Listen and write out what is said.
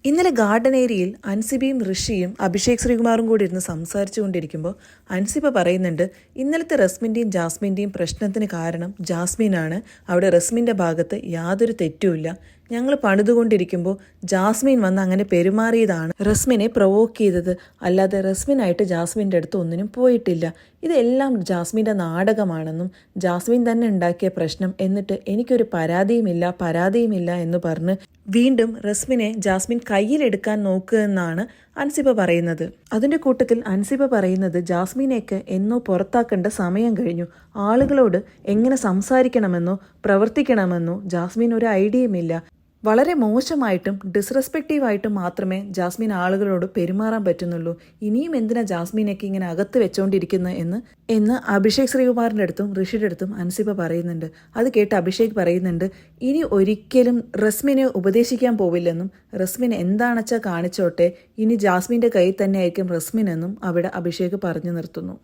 ഇന്നലെ ഗാർഡൻ ഏരിയയിൽ അൻസിബയും ഋഷിയും അഭിഷേക് ശ്രീകുമാറും കൂടി ഇരുന്ന് സംസാരിച്ചു കൊണ്ടിരിക്കുമ്പോൾ അൻസിബ പറയുന്നുണ്ട്, ഇന്നലത്തെ റസ്മിൻ്റെയും ജാസ്മിൻ്റെയും പ്രശ്നത്തിന് കാരണം ജാസ്മിനാണ്. അവിടെ റസ്മിൻ്റെ ഭാഗത്ത് യാതൊരു തെറ്റുമില്ല. ഞങ്ങൾ പണിതുകൊണ്ടിരിക്കുമ്പോൾ ജാസ്മിൻ വന്ന് അങ്ങനെ പെരുമാറിയതാണ് റസ്മിനെ പ്രൊവോക്ക് ചെയ്തത്. അല്ലാതെ റസ്മിനായിട്ട് ജാസ്മിൻ്റെ അടുത്ത് ഒന്നിനും പോയിട്ടില്ല. ഇതെല്ലാം ജാസ്മിൻ്റെ നാടകമാണെന്നും ജാസ്മിൻ തന്നെ ഉണ്ടാക്കിയ പ്രശ്നം, എന്നിട്ട് എനിക്കൊരു പരാതിയുമില്ല എന്ന് പറഞ്ഞ് വീണ്ടും റസ്മിനെ ജാസ്മിൻ കയ്യിലെടുക്കാൻ നോക്കുക എന്നാണ് അൻസിബ പറയുന്നത്. അതിൻ്റെ കൂട്ടത്തിൽ അൻസിബ പറയുന്നത് ജാസ്മിനെയൊക്കെ എന്നോ പുറത്താക്കേണ്ട സമയം കഴിഞ്ഞു. ആളുകളോട് എങ്ങനെ സംസാരിക്കണമെന്നോ പ്രവർത്തിക്കണമെന്നോ ജാസ്മിൻ ഒരു ഐഡിയയുമില്ല. വളരെ മോശമായിട്ടും ഡിസ്റെസ്പെക്റ്റീവായിട്ടും മാത്രമേ ജാസ്മിൻ ആളുകളോട് പെരുമാറാൻ പറ്റുന്നുള്ളൂ. ഇനിയും എന്തിനാ ജാസ്മിനൊക്കെ ഇങ്ങനെ അകത്ത് വെച്ചോണ്ടിരിക്കുന്നത് എന്ന് അഭിഷേക് ശ്രീകുമാറിൻ്റെ അടുത്തും ഋഷിയുടെ അടുത്തും അൻസിബ പറയുന്നുണ്ട്. അത് കേട്ട് അഭിഷേക് പറയുന്നുണ്ട്, ഇനി ഒരിക്കലും റസ്മിനെ ഉപദേശിക്കാൻ പോവില്ലെന്നും റസ്മിൻ എന്താണെച്ചാൽ കാണിച്ചോട്ടെ, ഇനി ജാസ്മിൻ്റെ കയ്യിൽ തന്നെ ആയിരിക്കും റസ്മിൻ എന്നും അവിടെ അഭിഷേക് പറഞ്ഞു നിർത്തുന്നു.